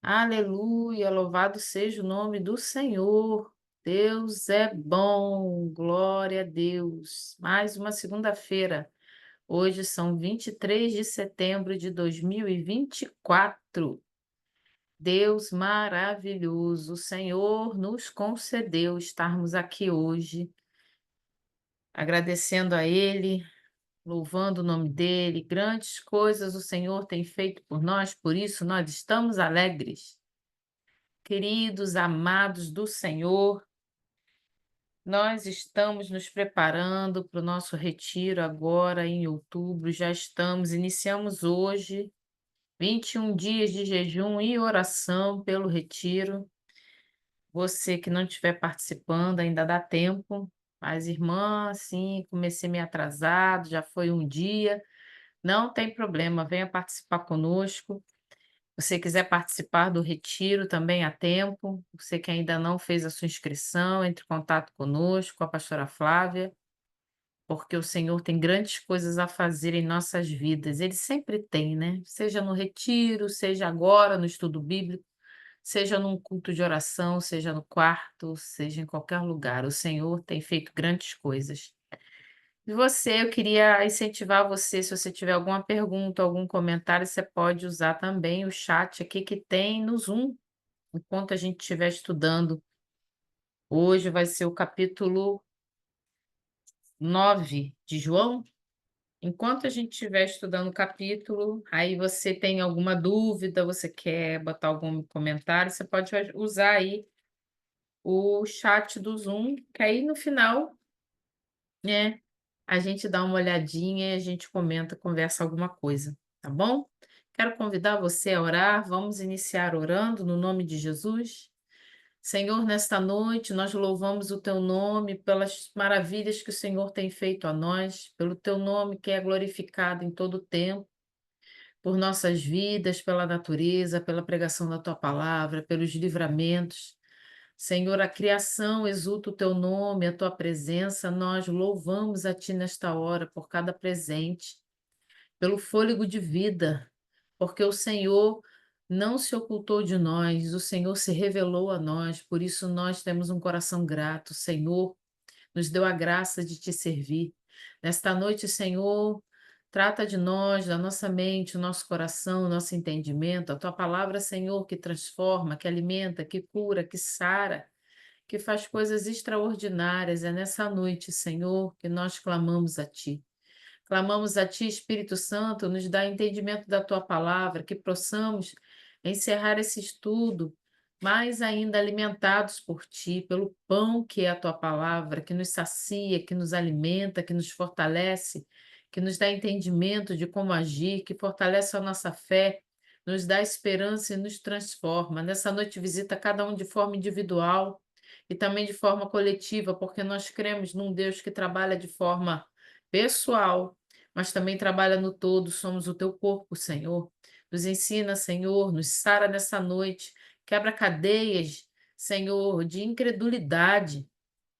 Aleluia, louvado seja o nome do Senhor. Deus é bom, glória a Deus. Mais uma segunda-feira. Hoje são 23 de setembro de 2024. Deus maravilhoso, o Senhor nos concedeu estarmos aqui hoje, agradecendo a Ele, louvando o nome dEle. Grandes coisas o Senhor tem feito por nós, por isso nós estamos alegres. Queridos, amados do Senhor, nós estamos nos preparando para o nosso retiro agora em outubro. Iniciamos hoje 21 dias de jejum e oração pelo retiro. Você que não estiver participando, ainda dá tempo. Mas, irmã, assim, comecei meio atrasado, já foi um dia. Não tem problema, venha participar conosco. Você quiser participar do retiro também há tempo, você que ainda não fez a sua inscrição, entre em contato conosco, com a pastora Flávia, porque o Senhor tem grandes coisas a fazer em nossas vidas. Ele sempre tem, né? Seja no retiro, seja agora no estudo bíblico, seja num culto de oração, seja no quarto, seja em qualquer lugar. O Senhor tem feito grandes coisas. E você, eu queria incentivar você, se você tiver alguma pergunta, algum comentário, você pode usar também o chat aqui que tem no Zoom. Enquanto a gente estiver estudando, hoje vai ser o capítulo 9 de João. Enquanto a gente estiver estudando o capítulo, aí você tem alguma dúvida, você quer botar algum comentário, você pode usar aí o chat do Zoom, que aí no final, né, a gente dá uma olhadinha e a gente comenta, conversa alguma coisa, tá bom? Quero convidar você a orar. Vamos iniciar orando no nome de Jesus. Senhor, nesta noite nós louvamos o teu nome pelas maravilhas que o Senhor tem feito a nós, pelo teu nome que é glorificado em todo o tempo, por nossas vidas, pela natureza, pela pregação da tua palavra, pelos livramentos. Senhor, a criação exulta o teu nome, a tua presença. Nós louvamos a ti nesta hora por cada presente, pelo fôlego de vida, porque o Senhor não se ocultou de nós, o Senhor se revelou a nós, por isso nós temos um coração grato. O Senhor nos deu a graça de te servir. Nesta noite, Senhor, trata de nós, da nossa mente, o nosso coração, o nosso entendimento, a tua palavra, Senhor, que transforma, que alimenta, que cura, que sara, que faz coisas extraordinárias. É nessa noite, Senhor, que nós clamamos a ti. Clamamos a Ti, Espírito Santo, nos dá entendimento da Tua palavra, que possamos encerrar esse estudo, mais ainda alimentados por Ti, pelo pão que é a Tua palavra, que nos sacia, que nos alimenta, que nos fortalece, que nos dá entendimento de como agir, que fortalece a nossa fé, nos dá esperança e nos transforma. Nessa noite, visita cada um de forma individual e também de forma coletiva, porque nós cremos num Deus que trabalha de forma pessoal, mas também trabalha no todo, somos o teu corpo, Senhor. Nos ensina, Senhor, nos sara nessa noite, quebra cadeias, Senhor, de incredulidade.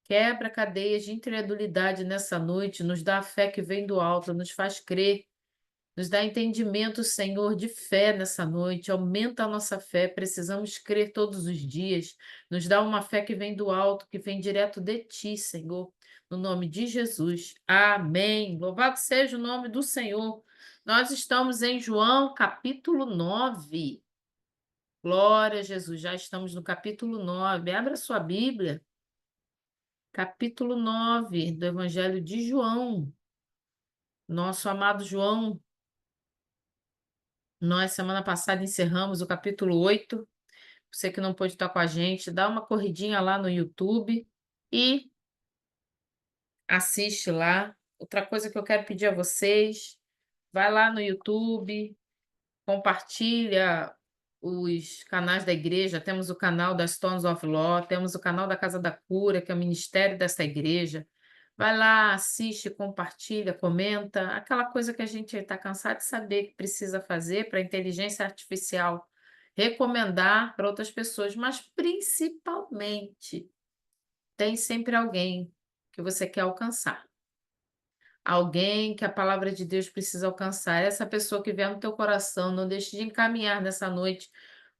Quebra cadeias de incredulidade nessa noite, nos dá a fé que vem do alto, nos faz crer, nos dá entendimento, Senhor, de fé nessa noite, aumenta a nossa fé, precisamos crer todos os dias, nos dá uma fé que vem do alto, que vem direto de Ti, Senhor, no nome de Jesus. Amém. Louvado seja o nome do Senhor. Nós estamos em João, capítulo 9. Glória a Jesus, já estamos no capítulo 9. Abra sua Bíblia, capítulo 9 do Evangelho de João. Nosso amado João. Nós, semana passada, encerramos o capítulo 8. Você que não pôde estar com a gente, dá uma corridinha lá no YouTube e assiste lá. Outra coisa que eu quero pedir a vocês, vai lá no YouTube, compartilha os canais da igreja. Temos o canal da Stones of Law, temos o canal da Casa da Cura, que é o ministério dessa igreja. Vai lá, assiste, compartilha, comenta, aquela coisa que a gente está cansado de saber que precisa fazer para a inteligência artificial recomendar para outras pessoas, mas principalmente tem sempre alguém que você quer alcançar. Alguém que a palavra de Deus precisa alcançar. Essa pessoa que vier no teu coração, não deixe de encaminhar nessa noite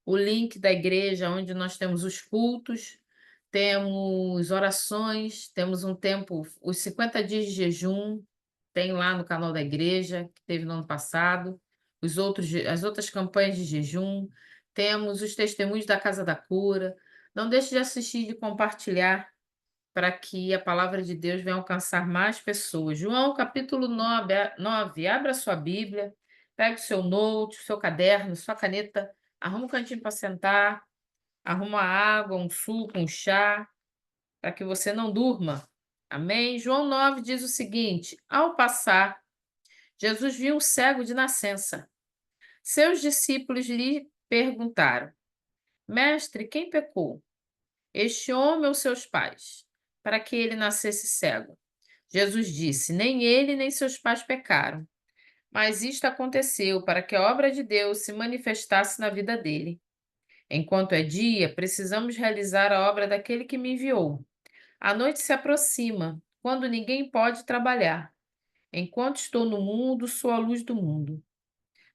o link da igreja onde nós temos os cultos, temos orações, temos um tempo, os 50 dias de jejum, tem lá no canal da igreja, que teve no ano passado, as outras campanhas de jejum, temos os testemunhos da Casa da Cura. Não deixe de assistir e de compartilhar para que a palavra de Deus venha alcançar mais pessoas. João capítulo 9, abra sua Bíblia, pegue o seu note, o seu caderno, sua caneta, arruma um cantinho para sentar, arruma água, um suco, um chá, para que você não durma. Amém? João 9 diz o seguinte: ao passar, Jesus viu um cego de nascença. Seus discípulos lhe perguntaram: Mestre, quem pecou? Este homem ou seus pais, para que ele nascesse cego? Jesus disse: nem ele nem seus pais pecaram, mas isto aconteceu para que a obra de Deus se manifestasse na vida dele. Enquanto é dia, precisamos realizar a obra daquele que me enviou. A noite se aproxima, quando ninguém pode trabalhar. Enquanto estou no mundo, sou a luz do mundo.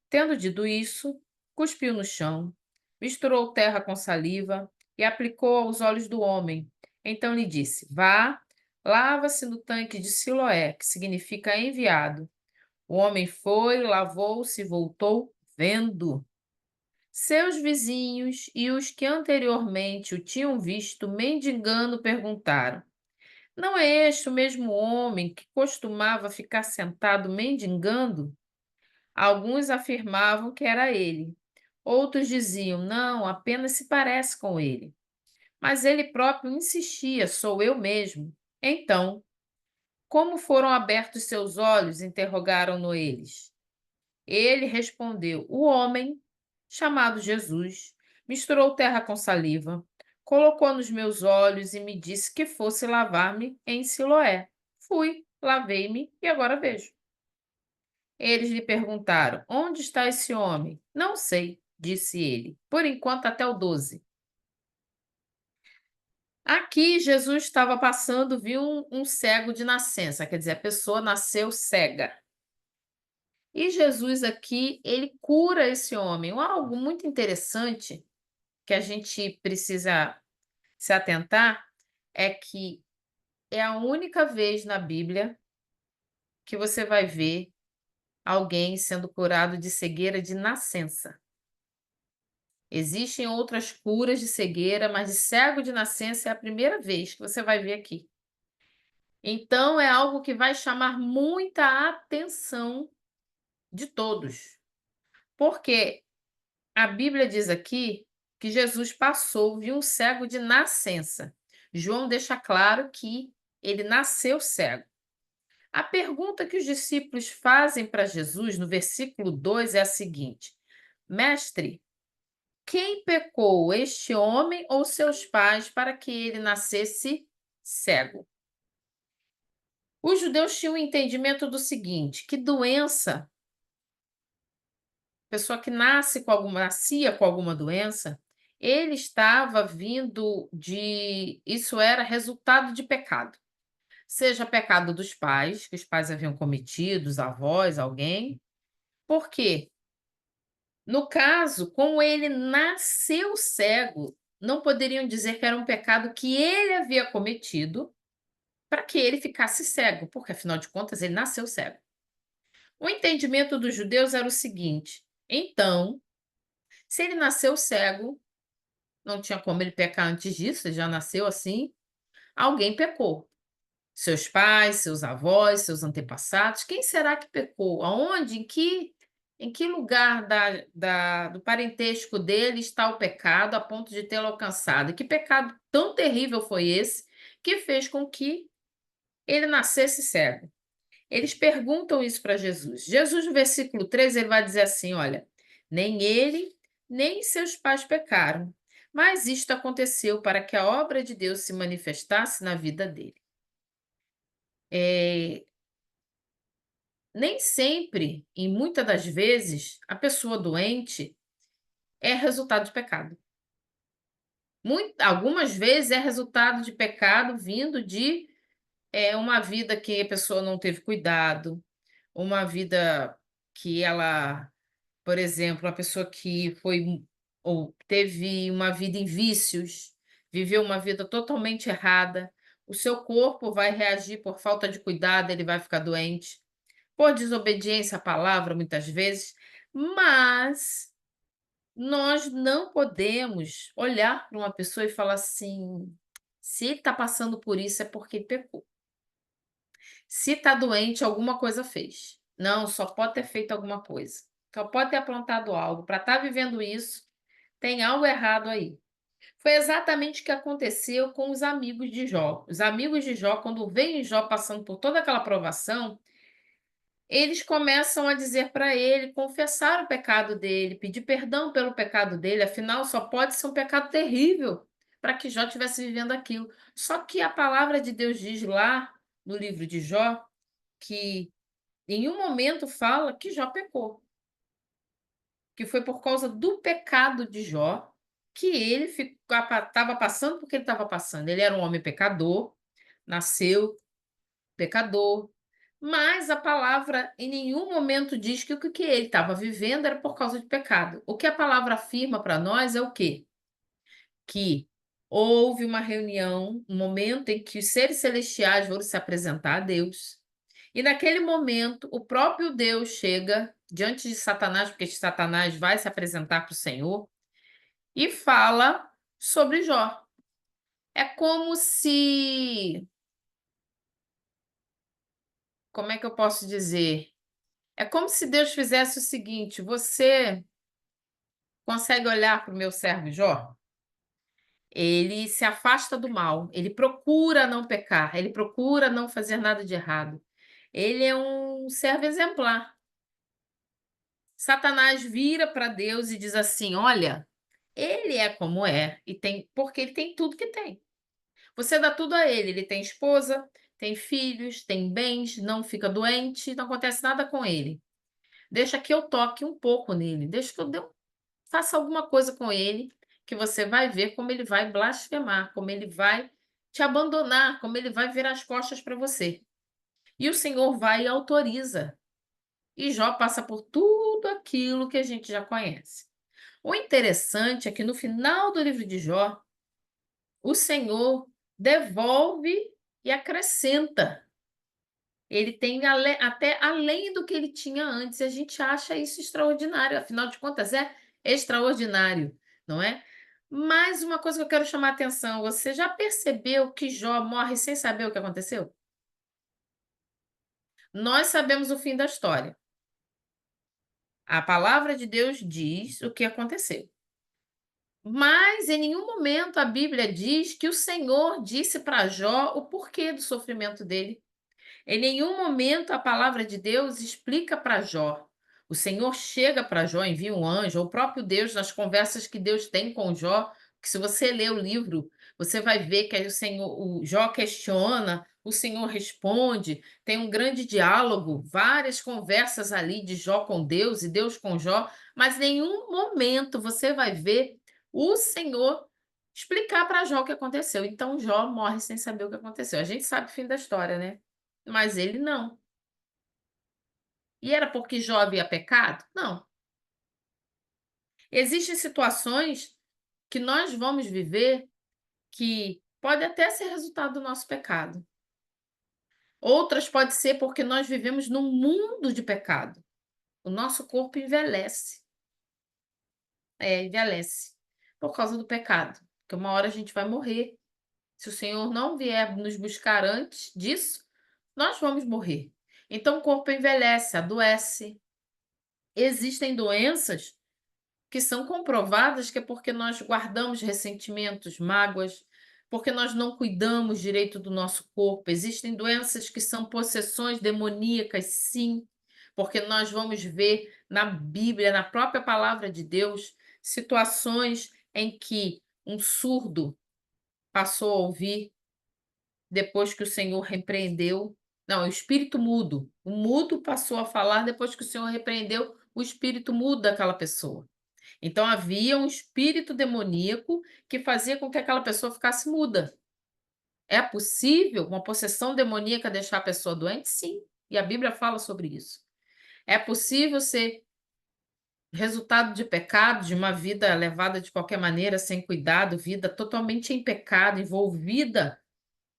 Tendo dito isso, cuspiu no chão, misturou terra com saliva e aplicou aos olhos do homem. Então lhe disse: vá, lava-se no tanque de Siloé, que significa enviado. O homem foi, lavou-se e voltou vendo. Seus vizinhos e os que anteriormente o tinham visto mendigando perguntaram: não é este o mesmo homem que costumava ficar sentado mendigando? Alguns afirmavam que era ele. Outros diziam: não, apenas se parece com ele. Mas ele próprio insistia: sou eu mesmo. Então, como foram abertos seus olhos? Interrogaram-no eles. Ele respondeu: o homem, chamado Jesus, misturou terra com saliva, colocou nos meus olhos e me disse que fosse lavar-me em Siloé. Fui, lavei-me e agora vejo. Eles lhe perguntaram: onde está esse homem? Não sei, disse ele. Por enquanto, até o 12. Aqui, Jesus estava passando, viu um cego de nascença, quer dizer, a pessoa nasceu cega. E Jesus aqui, ele cura esse homem. Algo muito interessante que a gente precisa se atentar é que é a única vez na Bíblia que você vai ver alguém sendo curado de cegueira de nascença. Existem outras curas de cegueira, mas de cego de nascença é a primeira vez que você vai ver aqui. Então, é algo que vai chamar muita atenção de todos, porque a Bíblia diz aqui que Jesus passou, viu um cego de nascença. João deixa claro que ele nasceu cego. A pergunta que os discípulos fazem para Jesus no versículo 2 é a seguinte: Mestre, quem pecou, este homem ou seus pais, para que ele nascesse cego? Os judeus tinham um entendimento do seguinte: que doença, pessoa que nascia com alguma doença, ele estava vindo de, isso era resultado de pecado. Seja pecado dos pais, que os pais haviam cometido, os avós, alguém. Por quê? No caso, como ele nasceu cego, não poderiam dizer que era um pecado que ele havia cometido para que ele ficasse cego, porque afinal de contas ele nasceu cego. O entendimento dos judeus era o seguinte: então, se ele nasceu cego, não tinha como ele pecar antes disso, ele já nasceu assim, alguém pecou. Seus pais, seus avós, seus antepassados, quem será que pecou? Aonde, em que lugar do parentesco dele está o pecado a ponto de tê-lo alcançado? E que pecado tão terrível foi esse que fez com que ele nascesse cego? Eles perguntam isso para Jesus. Jesus, no versículo 3, ele vai dizer assim: olha, nem ele, nem seus pais pecaram, mas isto aconteceu para que a obra de Deus se manifestasse na vida dele. É, nem sempre, e muitas das vezes, a pessoa doente é resultado de pecado. Algumas vezes é resultado de pecado vindo de uma vida que a pessoa não teve cuidado, uma vida que ela, por exemplo, a pessoa que foi ou teve uma vida em vícios, viveu uma vida totalmente errada, o seu corpo vai reagir por falta de cuidado, ele vai ficar doente, por desobediência à palavra, muitas vezes, mas nós não podemos olhar para uma pessoa e falar assim: "Se ele está passando por isso, é porque ele pecou. Se está doente, alguma coisa fez. Não, só pode ter feito alguma coisa. Só pode ter aprontado algo. Para estar vivendo isso, tem algo errado aí". Foi exatamente o que aconteceu com os amigos de Jó. Os amigos de Jó, quando veem Jó passando por toda aquela provação, eles começam a dizer para ele confessar o pecado dele, pedir perdão pelo pecado dele, afinal só pode ser um pecado terrível para que Jó estivesse vivendo aquilo. Só que a palavra de Deus diz lá no livro de Jó que em um momento fala que Jó pecou, que foi por causa do pecado de Jó que ele estava passando porque ele estava passando. Ele era um homem pecador, nasceu pecador, mas a palavra em nenhum momento diz que o que ele estava vivendo era por causa de pecado. O que a palavra afirma para nós é o quê? Que houve uma reunião, um momento em que os seres celestiais foram se apresentar a Deus, e naquele momento o próprio Deus chega diante de Satanás, porque Satanás vai se apresentar para o Senhor, e fala sobre Jó. É como se, como é que eu posso dizer? É como se Deus fizesse o seguinte: você consegue olhar para o meu servo Jó? Ele se afasta do mal, ele procura não pecar, ele procura não fazer nada de errado. Ele é um servo exemplar. Satanás vira para Deus e diz assim: "Olha, ele é como é e tem porque ele tem tudo que tem. Você dá tudo a ele, ele tem esposa, tem filhos, tem bens, não fica doente, não acontece nada com ele. Deixa que eu toque um pouco nele, deixa que eu dê faça alguma coisa com ele, que você vai ver como ele vai blasfemar, como ele vai te abandonar, como ele vai virar as costas para você". E o Senhor vai e autoriza. E Jó passa por tudo aquilo que a gente já conhece. O interessante é que no final do livro de Jó, o Senhor devolve e acrescenta. Ele tem até além do que ele tinha antes, e a gente acha isso extraordinário, afinal de contas é extraordinário, não é? Mas uma coisa que eu quero chamar a atenção, você já percebeu que Jó morre sem saber o que aconteceu? Nós sabemos o fim da história. A palavra de Deus diz o que aconteceu. Mas em nenhum momento a Bíblia diz que o Senhor disse para Jó o porquê do sofrimento dele. Em nenhum momento a palavra de Deus explica para Jó. O Senhor chega para Jó, envia um anjo, ou o próprio Deus, nas conversas que Deus tem com Jó, que se você ler o livro, você vai ver que aí o Jó questiona, o Senhor responde, tem um grande diálogo, várias conversas ali de Jó com Deus e Deus com Jó, mas em nenhum momento você vai ver o Senhor explicar para Jó o que aconteceu. Então Jó morre sem saber o que aconteceu. A gente sabe o fim da história, né? Mas ele não. E era porque Jó havia pecado? Não. Existem situações que nós vamos viver que pode até ser resultado do nosso pecado. Outras pode ser porque nós vivemos num mundo de pecado. O nosso corpo envelhece. Envelhece. Por causa do pecado. Porque uma hora a gente vai morrer. Se o Senhor não vier nos buscar antes disso, nós vamos morrer. Então o corpo envelhece, adoece. Existem doenças que são comprovadas que é porque nós guardamos ressentimentos, mágoas, porque nós não cuidamos direito do nosso corpo. Existem doenças que são possessões demoníacas, sim, porque nós vamos ver na Bíblia, na própria palavra de Deus, situações em que um surdo passou a ouvir depois que o Senhor repreendeu. Não, o espírito mudo. O mudo passou a falar depois que o Senhor repreendeu o espírito mudo daquela pessoa. Então havia um espírito demoníaco que fazia com que aquela pessoa ficasse muda. É possível uma possessão demoníaca deixar a pessoa doente? Sim, e a Bíblia fala sobre isso. É possível ser resultado de pecado, de uma vida levada de qualquer maneira, sem cuidado, vida totalmente em pecado, envolvida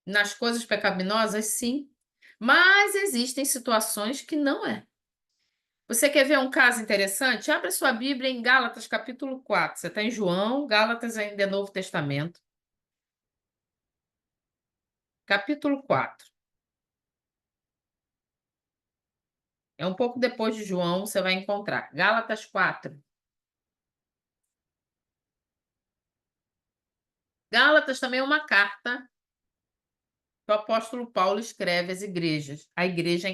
nas coisas pecaminosas, sim. Mas existem situações que não é. Você quer ver um caso interessante? Abre sua Bíblia em Gálatas, capítulo 4. Você está em João, Gálatas ainda é Novo Testamento. Capítulo 4. É um pouco depois de João, você vai encontrar. Gálatas 4. Gálatas também é uma carta que o apóstolo Paulo escreve às igrejas. A igreja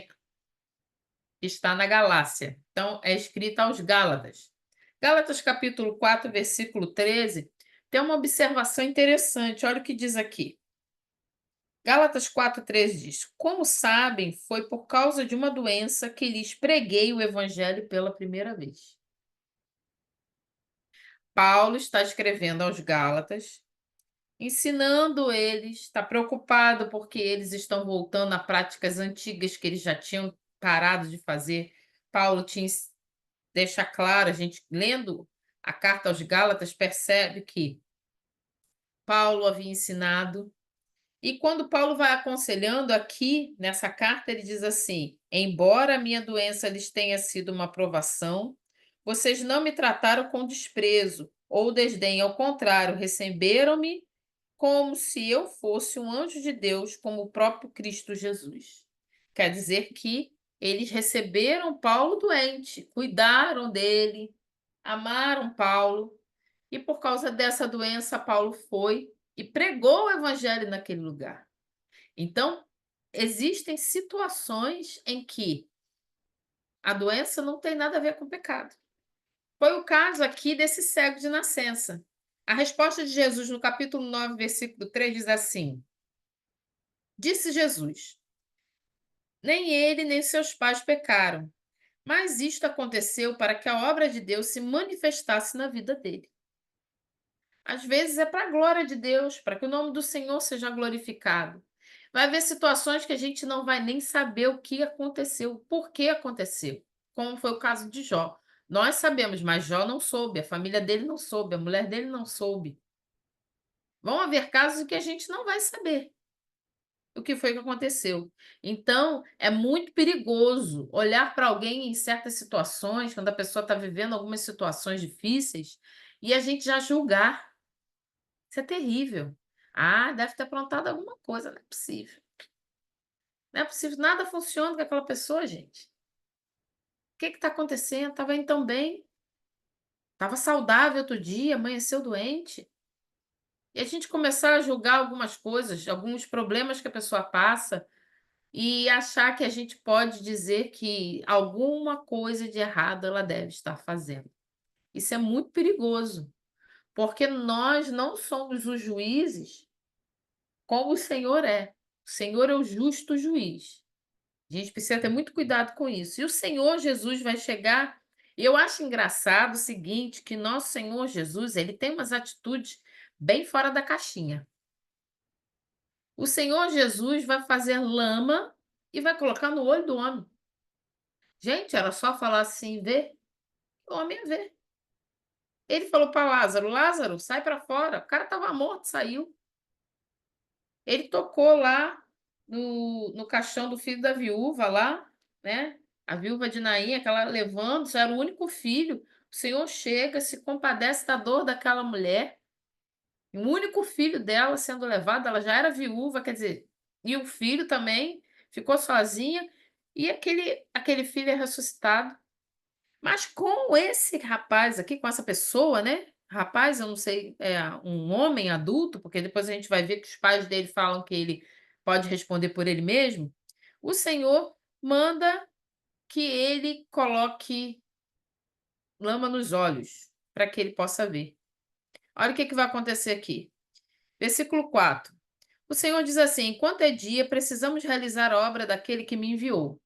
está na Galácia. Então, é escrita aos Gálatas. Gálatas capítulo 4, versículo 13, tem uma observação interessante. Olha o que diz aqui. Gálatas 4:13 diz: Como sabem, foi por causa de uma doença que lhes preguei o evangelho pela primeira vez. Paulo está escrevendo aos Gálatas, ensinando eles, está preocupado porque eles estão voltando a práticas antigas que eles já tinham parado de fazer. Paulo tinha deixa claro, a gente lendo a carta aos Gálatas percebe que Paulo havia ensinado. E quando Paulo vai aconselhando aqui nessa carta, ele diz assim: Embora a minha doença lhes tenha sido uma provação, vocês não me trataram com desprezo ou desdém, ao contrário, receberam-me como se eu fosse um anjo de Deus, como o próprio Cristo Jesus. Quer dizer que eles receberam Paulo doente, cuidaram dele, amaram Paulo, e por causa dessa doença, Paulo foi e pregou o evangelho naquele lugar. Então, existem situações em que a doença não tem nada a ver com o pecado. Foi o caso aqui desse cego de nascença. A resposta de Jesus no capítulo 9, versículo 3 diz assim: Disse Jesus: Nem ele nem seus pais pecaram, mas isto aconteceu para que a obra de Deus se manifestasse na vida dele. Às vezes é para a glória de Deus, para que o nome do Senhor seja glorificado. Vai haver situações que a gente não vai nem saber o que aconteceu, por que aconteceu, como foi o caso de Jó. Nós sabemos, mas Jó não soube, a família dele não soube, a mulher dele não soube. Vão haver casos em que a gente não vai saber o que foi que aconteceu. Então, é muito perigoso olhar para alguém em certas situações, quando a pessoa está vivendo algumas situações difíceis, e a gente já julgar. Isso é terrível. Ah, deve ter aprontado alguma coisa, não é possível. Não é possível, nada funciona com aquela pessoa, gente. O que está acontecendo? Estava indo tão bem, estava saudável outro dia, amanheceu doente. E a gente começar a julgar algumas coisas, alguns problemas que a pessoa passa, e achar que a gente pode dizer que alguma coisa de errado ela deve estar fazendo. Isso é muito perigoso, porque nós não somos os juízes como o Senhor é. O Senhor é o justo juiz. A gente precisa ter muito cuidado com isso. E o Senhor Jesus vai chegar. E eu acho engraçado o seguinte, que nosso Senhor Jesus, ele tem umas atitudes bem fora da caixinha. O Senhor Jesus vai fazer lama e vai colocar no olho do homem. Gente, era só falar assim, vê, o homem ia ver. Ele falou para Lázaro, Lázaro, sai para fora. O cara estava morto, saiu. Ele tocou lá no caixão do filho da viúva lá, né, a viúva de Naim, aquela levando, já era o único filho. O Senhor chega, se compadece da dor daquela mulher, e o único filho dela sendo levado, ela já era viúva, quer dizer, e o filho também ficou sozinha, e aquele filho é ressuscitado. Mas com esse rapaz aqui, com essa pessoa, né, rapaz, eu não sei, é um homem adulto, porque depois a gente vai ver que os pais dele falam que ele pode responder por ele mesmo. O Senhor manda que ele coloque lama nos olhos, para que ele possa ver. Olha o que vai acontecer aqui. Versículo 4. O Senhor diz assim: Enquanto é dia, precisamos realizar a obra daquele que me enviou.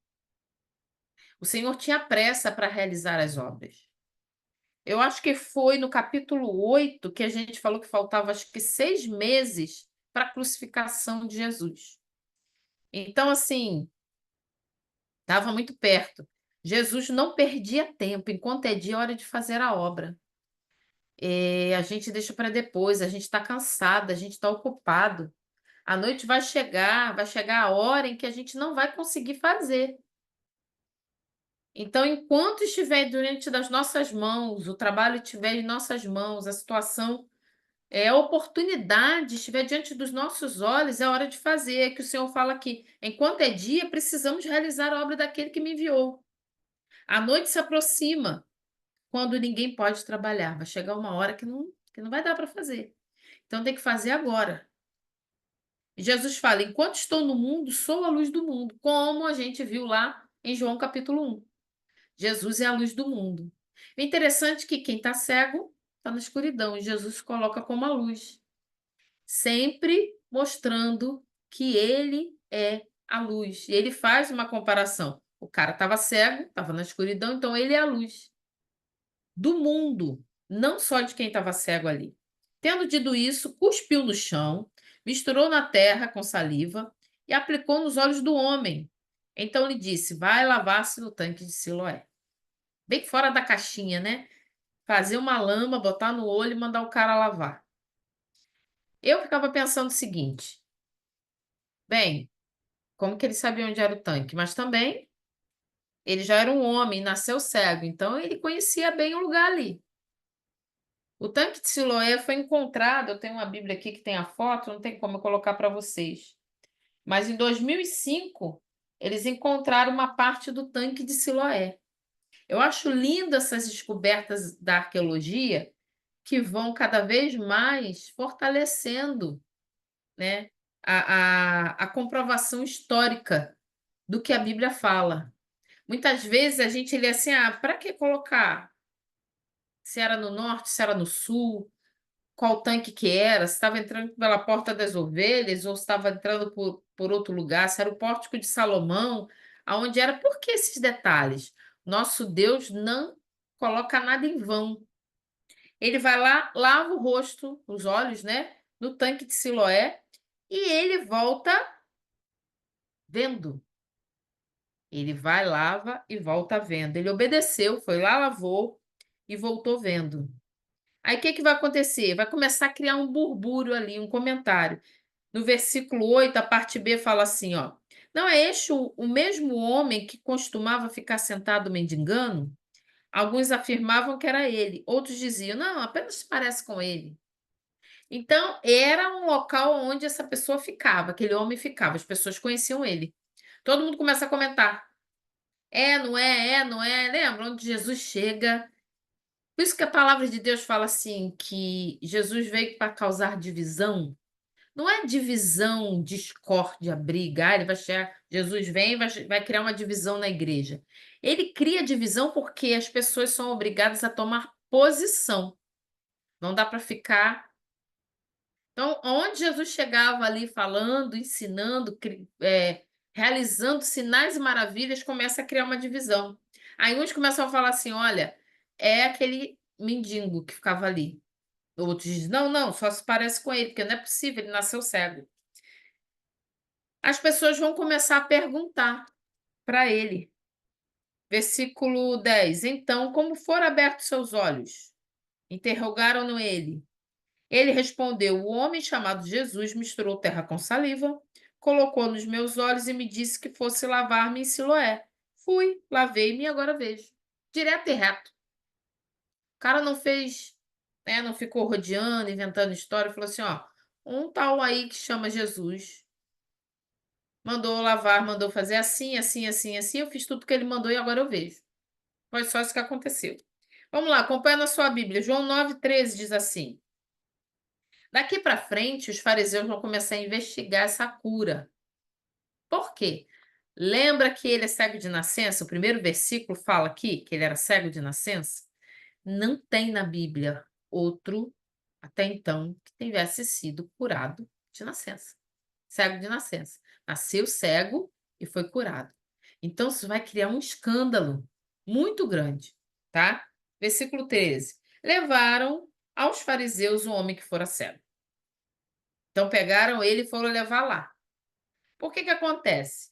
O Senhor tinha pressa para realizar as obras. Eu acho que foi no capítulo 8 que a gente falou que faltava, acho que 6 meses para a crucificação de Jesus. Então, assim, estava muito perto. Jesus não perdia tempo, enquanto é dia, é hora de fazer a obra. A gente deixa para depois, a gente está cansado, a gente está ocupado. A noite vai chegar a hora em que a gente não vai conseguir fazer. Então, enquanto estiver diante das nossas mãos, o trabalho estiver em nossas mãos, a situação, a oportunidade estiver diante dos nossos olhos, é hora de fazer. É que o Senhor fala aqui: enquanto é dia, precisamos realizar a obra daquele que me enviou. A noite se aproxima, quando ninguém pode trabalhar. Vai chegar uma hora que não vai dar para fazer. Então, tem que fazer agora. E Jesus fala: enquanto estou no mundo, sou a luz do mundo, como a gente viu lá em João capítulo 1. Jesus é a luz do mundo. É interessante que quem está cego está na escuridão e Jesus se coloca como a luz, sempre mostrando que ele é a luz. E ele faz uma comparação. O cara estava cego, estava na escuridão, então ele é a luz do mundo, não só de quem estava cego ali. Tendo dito isso, cuspiu no chão, misturou na terra com saliva e aplicou nos olhos do homem. Então lhe disse: vai lavar-se no tanque de Siloé. Bem fora da caixinha, né? Fazer uma lama, botar no olho e mandar o cara lavar. Eu ficava pensando o seguinte: bem, como que ele sabia onde era o tanque? Mas também ele já era um homem, nasceu cego, então ele conhecia bem o lugar ali. O tanque de Siloé foi encontrado. Eu tenho uma Bíblia aqui que tem a foto, não tem como eu colocar para vocês. Mas em 2005, eles encontraram uma parte do tanque de Siloé. Eu acho lindo essas descobertas da arqueologia que vão cada vez mais fortalecendo, né, a comprovação histórica do que a Bíblia fala. Muitas vezes a gente lê assim: para que colocar? Se era no norte, se era no sul, qual tanque que era, se estava entrando pela Porta das Ovelhas ou se estava entrando por outro lugar, se era o Pórtico de Salomão, aonde era. Por que esses detalhes? Nosso Deus não coloca nada em vão. Ele vai lá, lava o rosto, os olhos, né, no tanque de Siloé, e ele volta vendo. Ele vai, lava e volta vendo. Ele obedeceu, foi lá, lavou e voltou vendo. Aí o que que vai acontecer? Vai começar a criar um burbúrio ali, um comentário. No versículo 8, a parte B fala assim, ó: não é este o mesmo homem que costumava ficar sentado mendigando? Alguns afirmavam que era ele, outros diziam: não, apenas se parece com ele. Então, era um local onde essa pessoa ficava, aquele homem ficava, as pessoas conheciam ele. Todo mundo começa a comentar: é, não é. Lembra onde Jesus chega? Por isso que a palavra de Deus fala assim, que Jesus veio para causar divisão. Não é divisão, discórdia, briga. Ele vai chegar, Jesus vem e vai criar uma divisão na igreja. Ele cria divisão porque as pessoas são obrigadas a tomar posição. Não dá para ficar. Então, onde Jesus chegava ali falando, ensinando, realizando sinais e maravilhas, começa a criar uma divisão. Aí uns começam a falar assim: olha, é aquele mendigo que ficava ali. Outros dizem: não, não, só se parece com ele, porque não é possível, ele nasceu cego. As pessoas vão começar a perguntar para ele. Versículo 10. Então, como foram abertos seus olhos? Interrogaram-no ele. Ele respondeu: o homem chamado Jesus misturou terra com saliva, colocou nos meus olhos e me disse que fosse lavar-me em Siloé. Fui, lavei-me e agora vejo. Direto e reto. O cara não fez, né, não ficou rodeando, inventando história. Falou assim: ó, um tal aí que chama Jesus mandou lavar, mandou fazer assim, assim, assim, assim. Eu fiz tudo que ele mandou e agora eu vejo. Foi só isso que aconteceu. Vamos lá, acompanha na sua Bíblia. João 9,13 diz assim: daqui para frente, os fariseus vão começar a investigar essa cura. Por quê? Lembra que ele é cego de nascença? O primeiro versículo fala aqui que ele era cego de nascença. Não tem na Bíblia outro, até então, que tivesse sido curado de nascença. Cego de nascença. Nasceu cego e foi curado. Então, isso vai criar um escândalo muito grande, tá? Versículo 13. Levaram aos fariseus o homem que fora cego. Então, pegaram ele e foram levar lá. Por que que acontece?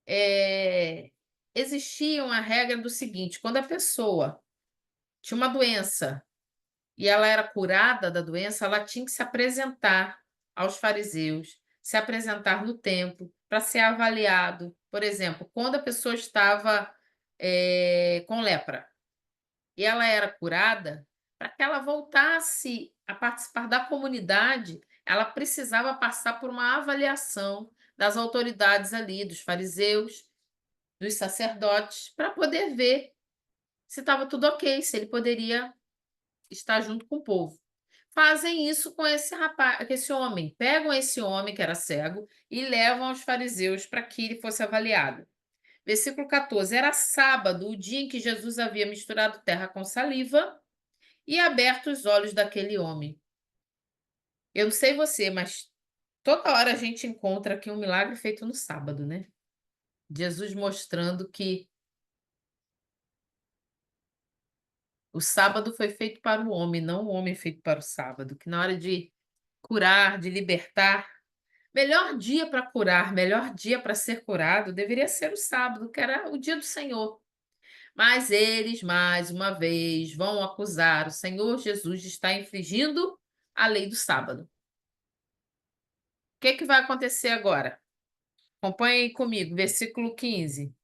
É, existia uma regra do seguinte: quando a pessoa tinha uma doença e ela era curada da doença, ela tinha que se apresentar aos fariseus, se apresentar no templo para ser avaliado. Por exemplo, quando a pessoa estava com lepra e ela era curada, para que ela voltasse a participar da comunidade, ela precisava passar por uma avaliação das autoridades ali, dos fariseus, dos sacerdotes, para poder ver se estava tudo ok, se ele poderia estar junto com o povo. Fazem isso com esse rapaz, com esse homem. Pegam esse homem que era cego e levam aos fariseus para que ele fosse avaliado. Versículo 14. Era sábado, o dia em que Jesus havia misturado terra com saliva e aberto os olhos daquele homem. Eu não sei você, mas toda hora a gente encontra aqui um milagre feito no sábado, né? Jesus mostrando que o sábado foi feito para o homem, não o homem feito para o sábado. Que na hora de curar, de libertar, melhor dia para curar, melhor dia para ser curado deveria ser o sábado, que era o dia do Senhor. Mas eles, mais uma vez, vão acusar o Senhor Jesus de estar infringindo a lei do sábado. O que vai acontecer agora? Acompanhe aí comigo, versículo 15.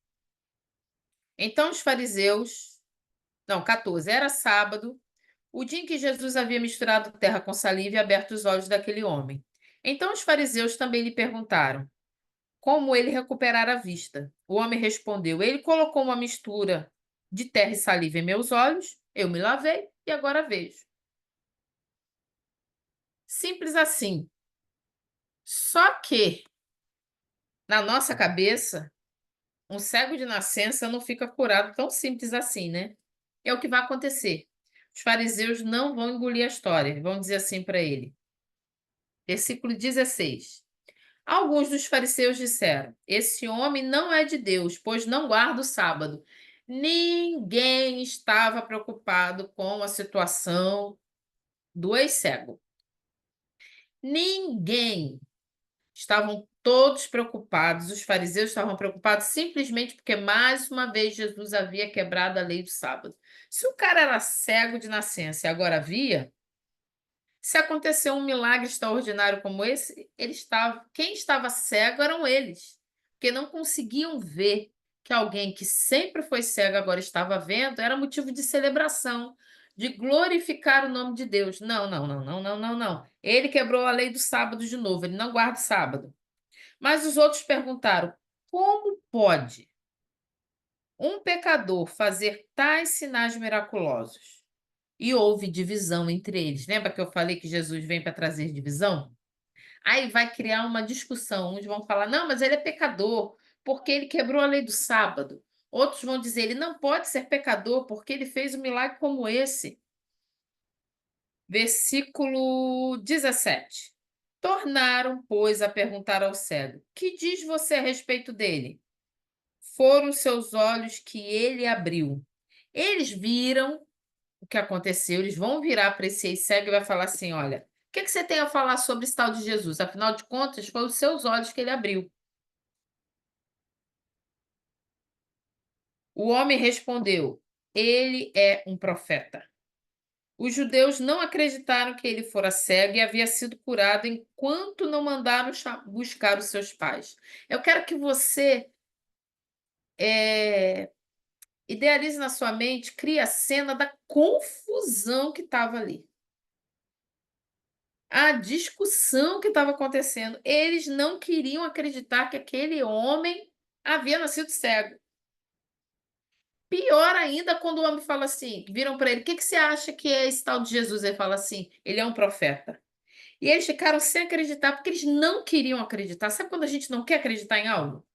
Então os fariseus. Não, 14. Era sábado, o dia em que Jesus havia misturado terra com saliva e aberto os olhos daquele homem. Então os fariseus também lhe perguntaram como ele recuperara a vista. O homem respondeu: Ele colocou uma mistura de terra e saliva em meus olhos, eu me lavei e agora vejo. Simples assim. Só que, na nossa cabeça, um cego de nascença não fica curado tão simples assim, né? É o que vai acontecer. Os fariseus não vão engolir a história, vão dizer assim para ele. Versículo 16. Alguns dos fariseus disseram: Esse homem não é de Deus, pois não guarda o sábado. Ninguém estava preocupado com a situação do ex-cego. Ninguém. Estavam todos preocupados. Os fariseus estavam preocupados simplesmente porque, mais uma vez, Jesus havia quebrado a lei do sábado. Se o cara era cego de nascença e agora via, se aconteceu um milagre extraordinário como esse, quem estava cego eram eles, porque não conseguiam ver que alguém que sempre foi cego agora estava vendo, era motivo de celebração, de glorificar o nome de Deus. Não, não, não, não, não, não, não. Ele quebrou a lei do sábado de novo, ele não guarda o sábado. Mas os outros perguntaram: como pode um pecador fazer tais sinais miraculosos? E houve divisão entre eles. Lembra que eu falei que Jesus vem para trazer divisão? Aí vai criar uma discussão. Uns vão falar: não, mas ele é pecador, porque ele quebrou a lei do sábado. Outros vão dizer: ele não pode ser pecador, porque ele fez um milagre como esse. Versículo 17. Tornaram, pois, a perguntar ao cego: que diz você a respeito dele? Foram os seus olhos que ele abriu. Eles viram o que aconteceu, eles vão virar para esse cego e vai falar assim: olha, o que você tem a falar sobre esse tal de Jesus? Afinal de contas, foi os seus olhos que ele abriu. O homem respondeu: ele é um profeta. Os judeus não acreditaram que ele fora cego e havia sido curado enquanto não mandaram buscar os seus pais. Eu quero que você idealize na sua mente, crie a cena da confusão que estava ali. A discussão que estava acontecendo. Eles não queriam acreditar que aquele homem havia nascido cego. Pior ainda quando o homem fala assim, viram para ele: o que você acha que é esse tal de Jesus? Ele fala assim: ele é um profeta. E eles ficaram sem acreditar, porque eles não queriam acreditar. Sabe quando a gente não quer acreditar em algo?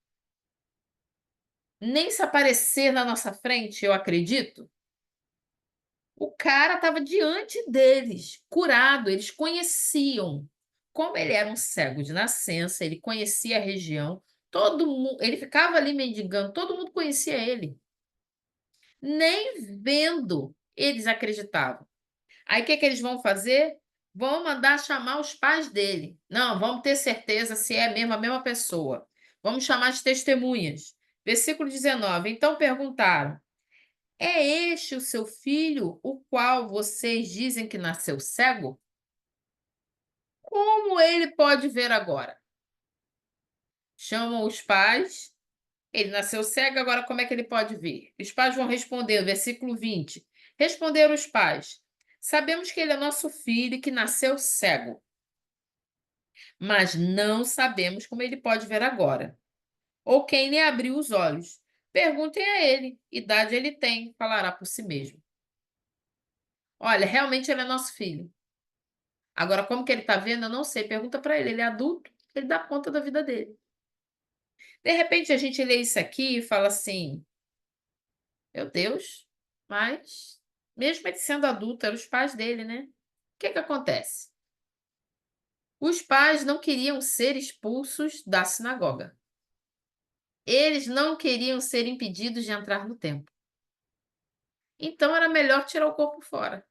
Nem se aparecer na nossa frente, eu acredito. O cara estava diante deles, curado, eles conheciam. Como ele era um cego de nascença, ele conhecia a região, todo mundo, ele ficava ali mendigando, todo mundo conhecia ele. Nem vendo eles acreditavam. Aí o que eles vão fazer? Vão mandar chamar os pais dele. Não, vamos ter certeza se é mesmo a mesma pessoa. Vamos chamar as testemunhas. Versículo 19. Então perguntaram: é este o seu filho, o qual vocês dizem que nasceu cego? Como ele pode ver agora? Chamam os pais. Ele nasceu cego, agora como é que ele pode ver? Os pais vão responder, versículo 20. Responderam os pais: sabemos que ele é nosso filho e que nasceu cego, mas não sabemos como ele pode ver agora, ou quem lhe abriu os olhos. Perguntem a ele, idade ele tem, falará por si mesmo. Olha, realmente ele é nosso filho. Agora, como que ele está vendo, eu não sei. Pergunta para ele, ele é adulto, ele dá conta da vida dele. De repente, a gente lê isso aqui e fala assim: meu Deus, mas mesmo ele sendo adulto, eram os pais dele, né? O que que acontece? Os pais não queriam ser expulsos da sinagoga. Eles não queriam ser impedidos de entrar no templo. Então era melhor tirar o corpo fora.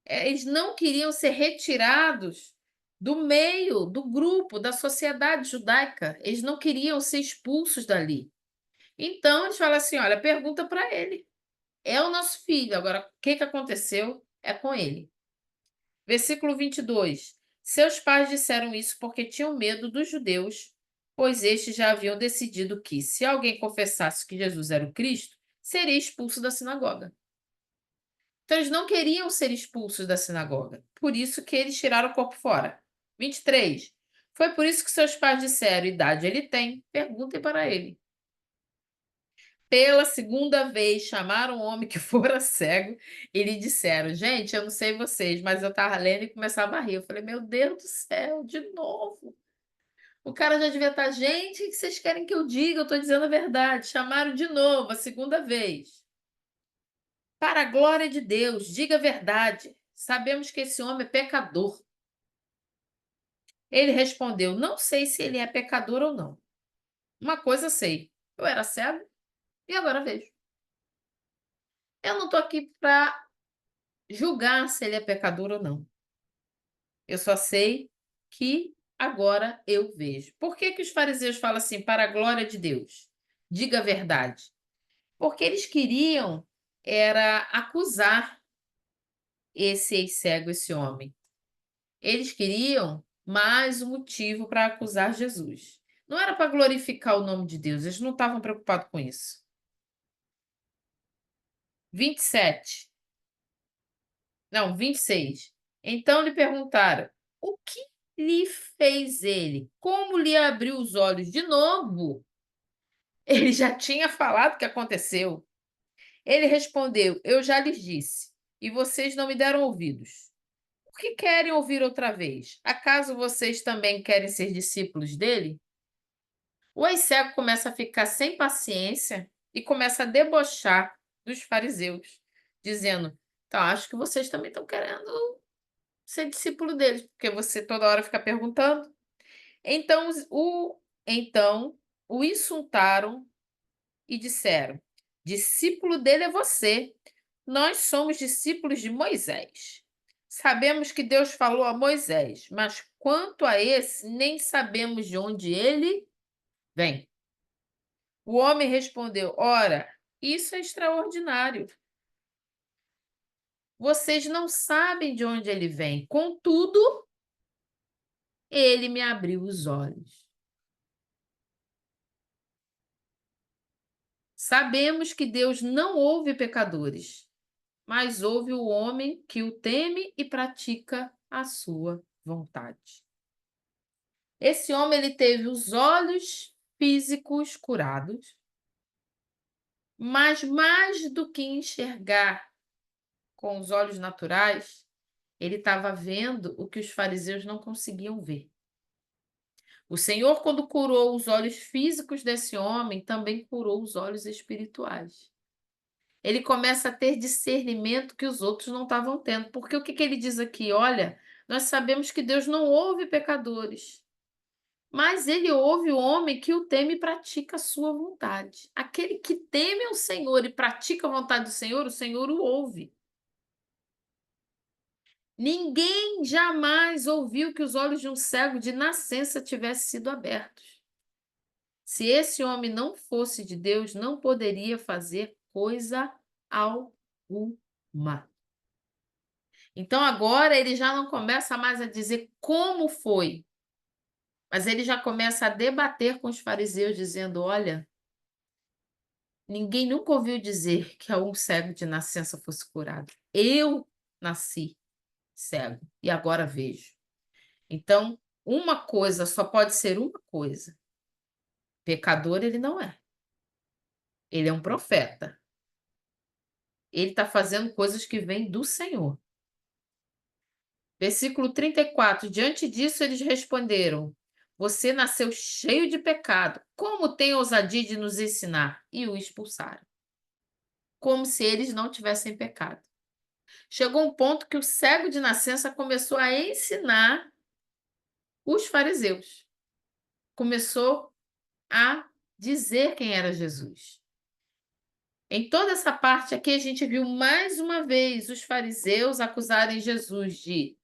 Eles não queriam ser retirados do meio, do grupo, da sociedade judaica. Eles não queriam ser expulsos dali. Então eles falam assim: olha, pergunta para ele. É o nosso filho. Agora, o que que aconteceu é com ele. Versículo 22. Seus pais disseram isso porque tinham medo dos judeus, pois estes já haviam decidido que, se alguém confessasse que Jesus era o Cristo, seria expulso da sinagoga. Então, eles não queriam ser expulsos da sinagoga. Por isso que eles tiraram o corpo fora. 23. Foi por isso que seus pais disseram: idade ele tem, perguntem para ele. Pela segunda vez, chamaram o homem que fora cego e lhe disseram: gente, eu não sei vocês, mas eu estava lendo e começava a rir. Eu falei: meu Deus do céu, de novo. O cara já devia estar: gente, o que vocês querem que eu diga? Eu estou dizendo a verdade. Chamaram de novo, a segunda vez. Para a glória de Deus, diga a verdade. Sabemos que esse homem é pecador. Ele respondeu: não sei se ele é pecador ou não. Uma coisa sei: eu era cego e agora vejo. Eu não estou aqui para julgar se ele é pecador ou não. Eu só sei que agora eu vejo. Por que que os fariseus falam assim, para a glória de Deus? Diga a verdade. Porque eles queriam era acusar esse ex-cego, esse homem. Eles queriam mais um motivo para acusar Jesus. Não era para glorificar o nome de Deus, eles não estavam preocupados com isso. 27. Não, 26. Então lhe perguntaram: o que lhe fez ele? Como lhe abriu os olhos de novo? Ele já tinha falado o que aconteceu. Ele respondeu: eu já lhes disse, e vocês não me deram ouvidos. Por que querem ouvir outra vez? Acaso vocês também querem ser discípulos dele? O ex-cego começa a ficar sem paciência e começa a debochar dos fariseus, dizendo: então, acho que vocês também estão querendo ser discípulo deles, porque você toda hora fica perguntando. Então, então o insultaram e disseram: discípulo dele é você. Nós somos discípulos de Moisés. Sabemos que Deus falou a Moisés, mas quanto a esse, nem sabemos de onde ele vem. O homem respondeu: ora, isso é extraordinário. Vocês não sabem de onde ele vem. Contudo, ele me abriu os olhos. Sabemos que Deus não ouve pecadores, mas ouve o homem que o teme e pratica a sua vontade. Esse homem ele teve os olhos físicos curados, mas mais do que enxergar com os olhos naturais, ele estava vendo o que os fariseus não conseguiam ver. O Senhor, quando curou os olhos físicos desse homem, também curou os olhos espirituais. Ele começa a ter discernimento que os outros não estavam tendo. Porque o que que ele diz aqui? Olha, nós sabemos que Deus não ouve pecadores, mas ele ouve o homem que o teme e pratica a sua vontade. Aquele que teme o Senhor e pratica a vontade do Senhor, o Senhor o ouve. Ninguém jamais ouviu que os olhos de um cego de nascença tivessem sido abertos. Se esse homem não fosse de Deus, não poderia fazer coisa alguma. Então agora ele já não começa mais a dizer como foi, mas ele já começa a debater com os fariseus, dizendo: olha, ninguém nunca ouviu dizer que um cego de nascença fosse curado. Eu nasci cego e agora vejo. Então, uma coisa só pode ser uma coisa: pecador ele não é. Ele é um profeta. Ele está fazendo coisas que vêm do Senhor. Versículo 34. Diante disso, eles responderam: você nasceu cheio de pecado. Como tem ousadia de nos ensinar? E o expulsaram. Como se eles não tivessem pecado. Chegou um ponto que o cego de nascença começou a ensinar os fariseus. Começou a dizer quem era Jesus. Em toda essa parte aqui, a gente viu mais uma vez os fariseus acusarem Jesus de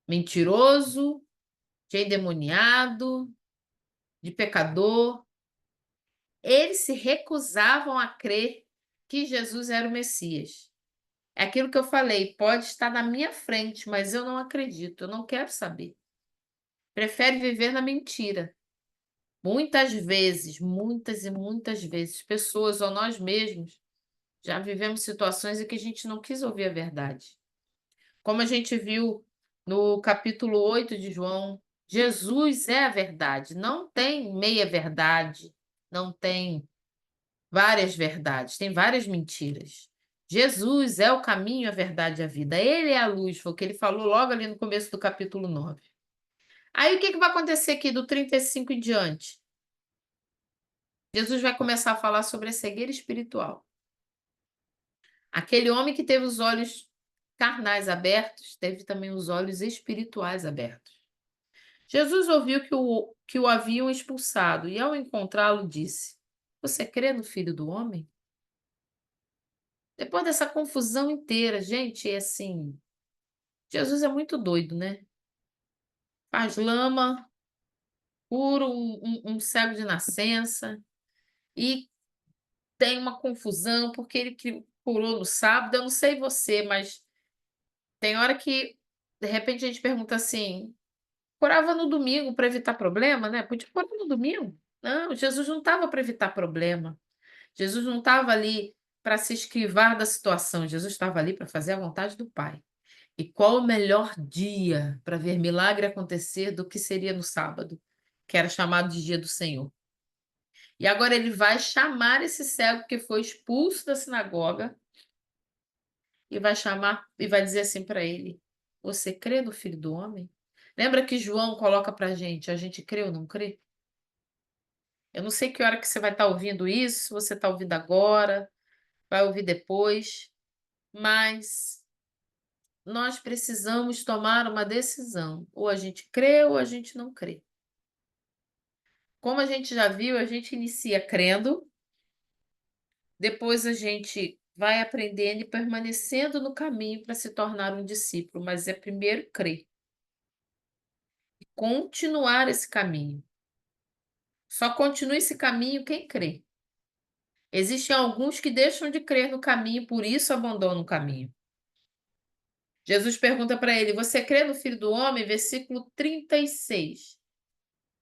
mentiroso, de endemoniado, de pecador. Eles se recusavam a crer que Jesus era o Messias. É aquilo que eu falei, pode estar na minha frente, mas eu não acredito, eu não quero saber. Prefere viver na mentira. Muitas vezes, muitas e muitas vezes, pessoas ou nós mesmos já vivemos situações em que a gente não quis ouvir a verdade. Como a gente viu no capítulo 8 de João, Jesus é a verdade, não tem meia verdade, não tem várias verdades, tem várias mentiras. Jesus é o caminho, a verdade e a vida. Ele é a luz, foi o que ele falou logo ali no começo do capítulo 9. Aí o que vai acontecer aqui do 35 em diante? Jesus vai começar a falar sobre a cegueira espiritual. Aquele homem que teve os olhos carnais abertos, teve também os olhos espirituais abertos. Jesus ouviu que o haviam expulsado e, ao encontrá-lo, disse: você crê no Filho do Homem? Depois dessa confusão inteira, gente, é assim, Jesus é muito doido, né? Faz lama, cura um cego de nascença e tem uma confusão porque ele curou no sábado. Eu não sei você, mas tem hora que, de repente, a gente pergunta assim: curava no domingo para evitar problema, né? Podia curar no domingo. Não, Jesus não estava para evitar problema. Jesus não estava ali para se esquivar da situação. Jesus estava ali para fazer a vontade do Pai. E qual o melhor dia para ver milagre acontecer do que seria no sábado, que era chamado de dia do Senhor? E agora ele vai chamar esse cego que foi expulso da sinagoga e vai chamar e vai dizer assim para ele: você crê no Filho do Homem? Lembra que João coloca para a gente crê ou não crê? Eu não sei que hora que você vai estar ouvindo isso, se você está ouvindo agora, vai ouvir depois, mas nós precisamos tomar uma decisão. Ou a gente crê ou a gente não crê. Como a gente já viu, a gente inicia crendo, depois a gente vai aprendendo e permanecendo no caminho para se tornar um discípulo, mas é primeiro crer e continuar esse caminho. Só continua esse caminho quem crê. Existem alguns que deixam de crer no caminho, por isso abandonam o caminho. Jesus pergunta para ele: você crê no Filho do Homem? Versículo 36.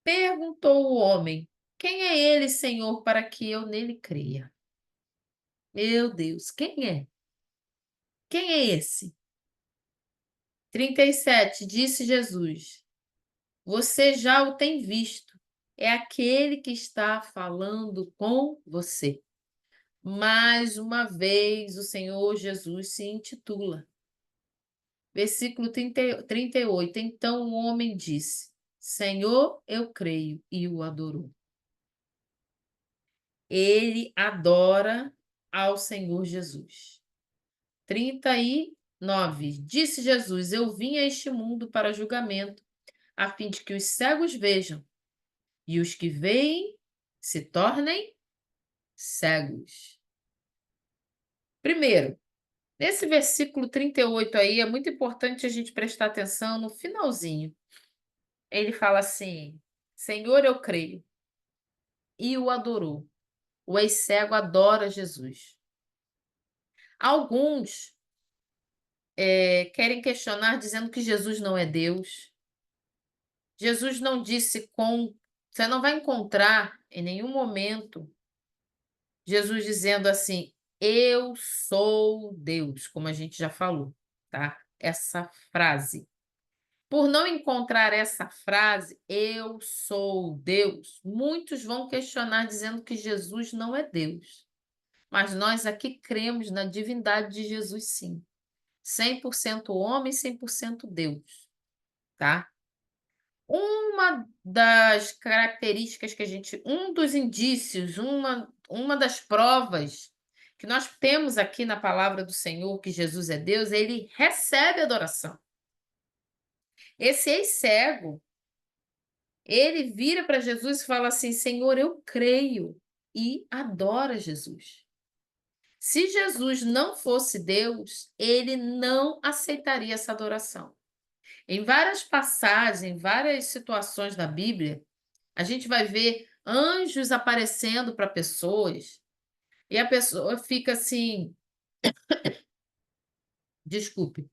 Perguntou o homem: quem é ele, Senhor, para que eu nele creia? Meu Deus, quem é? Quem é esse? 37. Disse Jesus: você já o tem visto. É aquele que está falando com você. Mais uma vez, o Senhor Jesus se intitula. Versículo 38. Então o homem disse: Senhor, eu creio, e o adorou. Ele adora ao Senhor Jesus. 39. Disse Jesus: eu vim a este mundo para julgamento, a fim de que os cegos vejam e os que veem se tornem cegos. Primeiro, nesse versículo 38 aí, é muito importante a gente prestar atenção no finalzinho. Ele fala assim: Senhor, eu creio. e o adorou. O ex-cego adora Jesus. Alguns querem questionar dizendo que Jesus não é Deus. Jesus não disse com. Você não vai encontrar em nenhum momento Jesus dizendo assim: Eu sou Deus, como a gente já falou, tá? Essa frase. Por não encontrar essa frase, eu sou Deus, muitos vão questionar dizendo que Jesus não é Deus. Mas nós aqui cremos na divindade de Jesus, sim. 100% homem, 100% Deus, tá? Uma das características que um dos indícios, uma das provas que nós temos aqui na palavra do Senhor que Jesus é Deus, ele recebe adoração. Esse ex-cego, ele vira para Jesus e fala assim: Senhor, eu creio, e adora Jesus. Se Jesus não fosse Deus, ele não aceitaria essa adoração. Em várias passagens, em várias situações da Bíblia, a gente vai ver anjos aparecendo para pessoas e a pessoa fica assim, desculpe,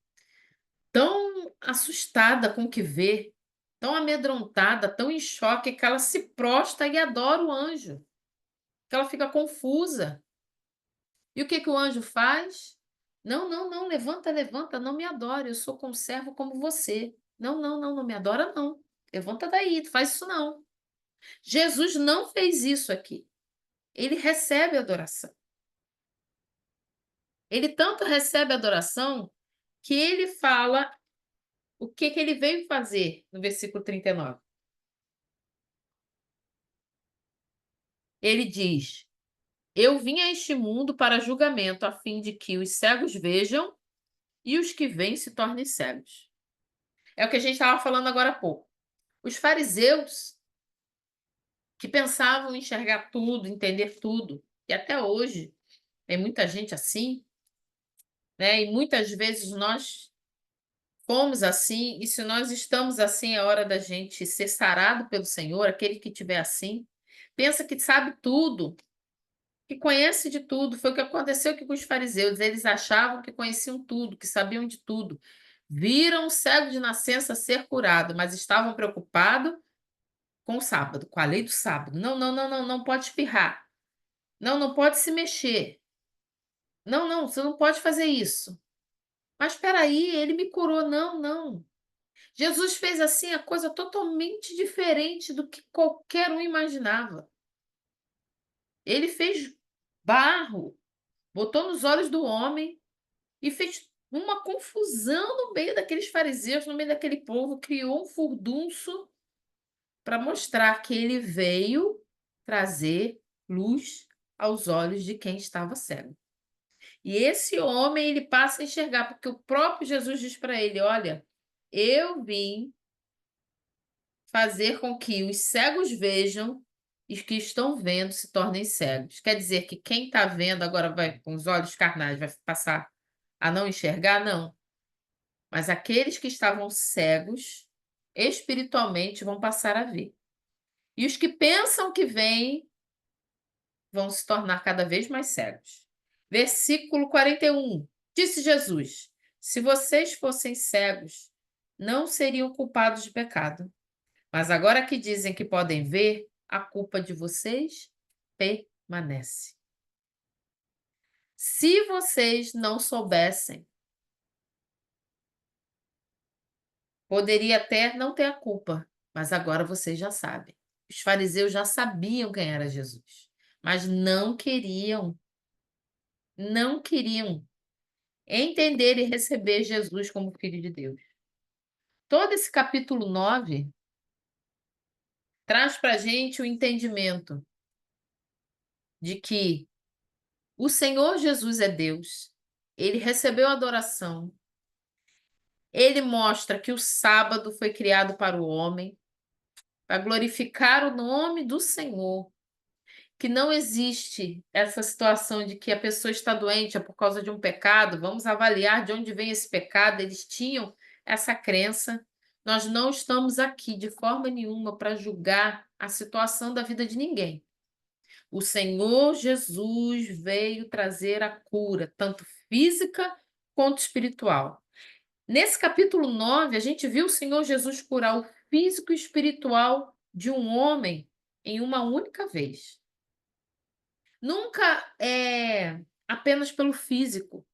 tão assustada com o que vê, tão amedrontada, tão em choque, que ela se prostra e adora o anjo, que ela fica confusa. E o que que o anjo faz? Não, não, não, levanta, levanta, não me adore, eu sou conservo como você. Não, não, não, não me adora, não. Levanta daí, tu faz isso não. Jesus não fez isso aqui. Ele recebe adoração. Ele tanto recebe adoração que ele fala o que que ele veio fazer no versículo 39. Ele diz: Eu vim a este mundo para julgamento, a fim de que os cegos vejam e os que veem se tornem cegos. É o que a gente estava falando agora há pouco. Os fariseus, que pensavam enxergar tudo, entender tudo, e até hoje tem muita gente assim, né? E muitas vezes nós fomos assim, e se nós estamos assim, é hora da gente ser sarado pelo Senhor, aquele que estiver assim. Pensa que sabe tudo, que conhece de tudo. Foi o que aconteceu aqui com os fariseus. Eles achavam que conheciam tudo, que sabiam de tudo. Viram o cego de nascença ser curado, mas estavam preocupados com o sábado, com a lei do sábado. Não, não, não, não, não pode espirrar. Não, não pode se mexer. Não, não, você não pode fazer isso. Mas espera aí, ele me curou. Não, não. Jesus fez assim a coisa totalmente diferente do que qualquer um imaginava. Ele fez barro, botou nos olhos do homem e fez uma confusão no meio daqueles fariseus, no meio daquele povo, criou um furdunço para mostrar que ele veio trazer luz aos olhos de quem estava cego. E esse homem, ele passa a enxergar, porque o próprio Jesus diz para ele: Olha, eu vim fazer com que os cegos vejam e os que estão vendo se tornem cegos. Quer dizer que quem está vendo agora vai, com os olhos carnais, vai passar a não enxergar? Não. Mas aqueles que estavam cegos, espiritualmente, vão passar a ver. E os que pensam que veem vão se tornar cada vez mais cegos. Versículo 41. Disse Jesus: Se vocês fossem cegos, não seriam culpados de pecado. Mas agora que dizem que podem ver, a culpa de vocês permanece. Se vocês não soubessem, poderia até não ter a culpa, mas agora vocês já sabem. Os fariseus já sabiam quem era Jesus, mas não queriam entender e receber Jesus como Filho de Deus. Todo esse capítulo 9 traz para a gente o entendimento de que o Senhor Jesus é Deus, ele recebeu adoração, ele mostra que o sábado foi criado para o homem, para glorificar o nome do Senhor, que não existe essa situação de que a pessoa está doente é por causa de um pecado, vamos avaliar de onde vem esse pecado. Eles tinham essa crença. Nós não estamos aqui de forma nenhuma para julgar a situação da vida de ninguém. O Senhor Jesus veio trazer a cura, tanto física quanto espiritual. Nesse capítulo 9, a gente viu o Senhor Jesus curar o físico e espiritual de um homem em uma única vez. Nunca é apenas pelo físico,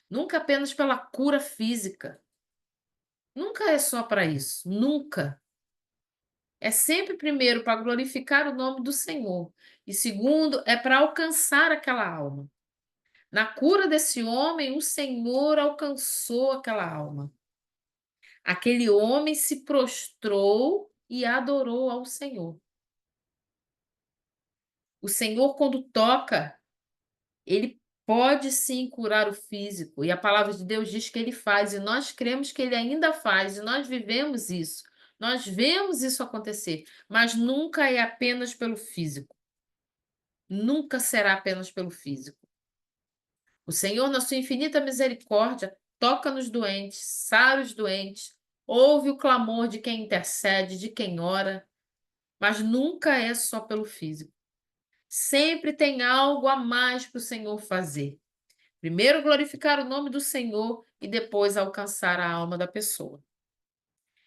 nunca apenas pela cura física. Nunca é só para isso, nunca. É sempre primeiro para glorificar o nome do Senhor e segundo é para alcançar aquela alma. Na cura desse homem, o Senhor alcançou aquela alma. Aquele homem se prostrou e adorou ao Senhor. O Senhor, quando toca, ele pode sim curar o físico, e a palavra de Deus diz que ele faz, e nós cremos que ele ainda faz, e nós vivemos isso. Nós vemos isso acontecer, mas nunca é apenas pelo físico. Nunca será apenas pelo físico. O Senhor, na sua infinita misericórdia, toca nos doentes, sara os doentes, ouve o clamor de quem intercede, de quem ora, mas nunca é só pelo físico. Sempre tem algo a mais para o Senhor fazer. Primeiro glorificar o nome do Senhor e depois alcançar a alma da pessoa.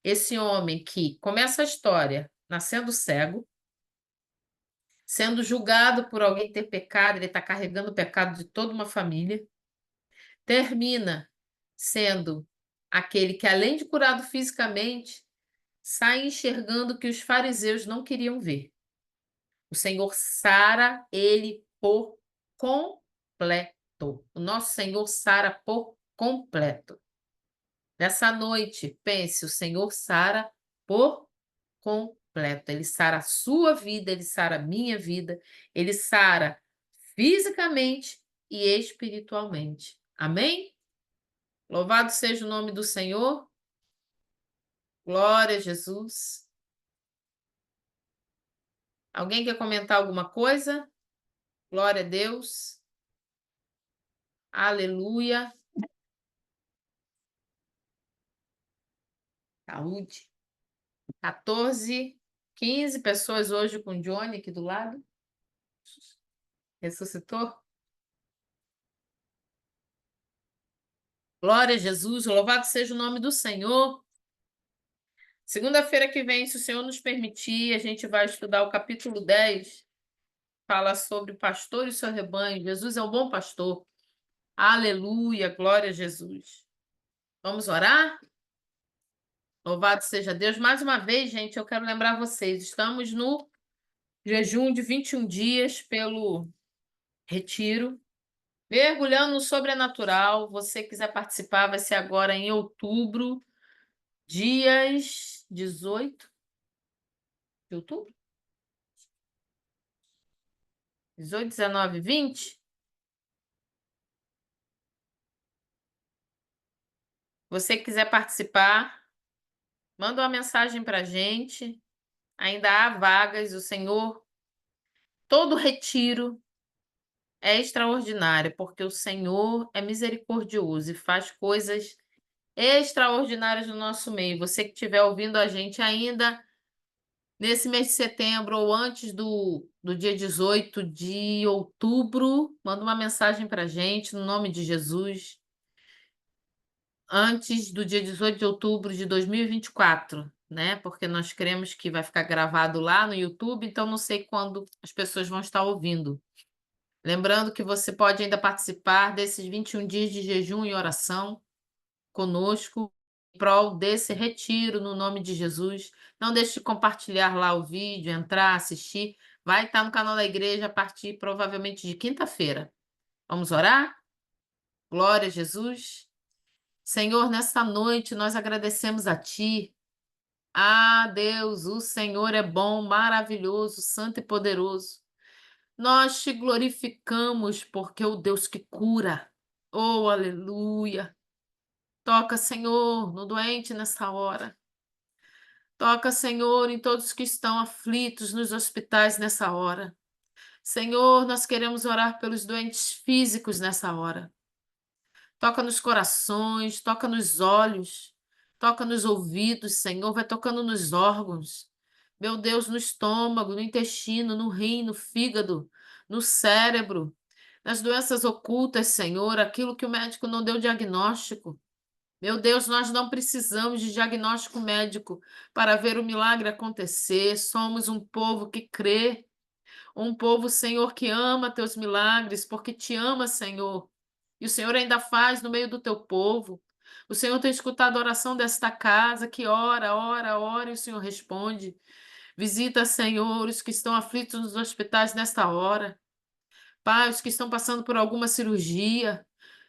Esse homem que começa a história nascendo cego, sendo julgado por alguém ter pecado, ele está carregando o pecado de toda uma família, termina sendo aquele que, além de curado fisicamente, sai enxergando o que os fariseus não queriam ver. O Senhor sara ele por completo. O nosso Senhor sara por completo. Nessa noite, pense, o Senhor sara por completo. Ele sara a sua vida, ele sara a minha vida, ele sara fisicamente e espiritualmente. Amém? Louvado seja o nome do Senhor. Glória a Jesus. Alguém quer comentar alguma coisa? Glória a Deus. Aleluia. Saúde. 14, 15 pessoas hoje com o Johnny aqui do lado. Ressuscitou? Glória a Jesus. Louvado seja o nome do Senhor. Segunda-feira que vem, se o Senhor nos permitir, a gente vai estudar o capítulo 10. Fala sobre o pastor e o seu rebanho. Jesus é o bom pastor. Aleluia. Glória a Jesus. Vamos orar? Louvado seja Deus. Mais uma vez, gente, eu quero lembrar vocês, estamos no jejum de 21 dias pelo retiro, mergulhando no sobrenatural. Você quiser participar, vai ser agora em outubro, dias 18 de outubro? 18, 19, 20? Você que quiser participar, manda uma mensagem para a gente. Ainda há vagas, o Senhor. Todo retiro é extraordinário, porque o Senhor é misericordioso e faz coisas extraordinárias no nosso meio. Você que estiver ouvindo a gente ainda nesse mês de setembro ou antes do dia 18 de outubro, manda uma mensagem para a gente, no nome de Jesus. Antes do dia 18 de outubro de 2024, né? Porque nós cremos que vai ficar gravado lá no YouTube, então não sei quando as pessoas vão estar ouvindo. Lembrando que você pode ainda participar desses 21 dias de jejum e oração conosco, em prol desse retiro, no nome de Jesus. Não deixe de compartilhar lá o vídeo, entrar, assistir. Vai estar no canal da igreja a partir, provavelmente, de quinta-feira. Vamos orar? Glória a Jesus. Senhor, nesta noite nós agradecemos a Ti. Ah, Deus, o Senhor é bom, maravilhoso, santo e poderoso. Nós te glorificamos porque é o Deus que cura. Oh, aleluia. Toca, Senhor, no doente nessa hora. Toca, Senhor, em todos que estão aflitos nos hospitais nessa hora. Senhor, nós queremos orar pelos doentes físicos nessa hora. Toca nos corações, toca nos olhos, toca nos ouvidos, Senhor, vai tocando nos órgãos. Meu Deus, no estômago, no intestino, no rim, no fígado. no cérebro, nas doenças ocultas, Senhor, aquilo que o médico não deu diagnóstico. Meu Deus, nós não precisamos de diagnóstico médico para ver o milagre acontecer. Somos um povo que crê, um povo, Senhor, que ama teus milagres, porque te ama, Senhor. E o Senhor ainda faz no meio do teu povo. O Senhor tem escutado a oração desta casa, que ora, ora, ora, e o Senhor responde. Visita, Senhor, os que estão aflitos nos hospitais nesta hora. Pai, os que estão passando por alguma cirurgia.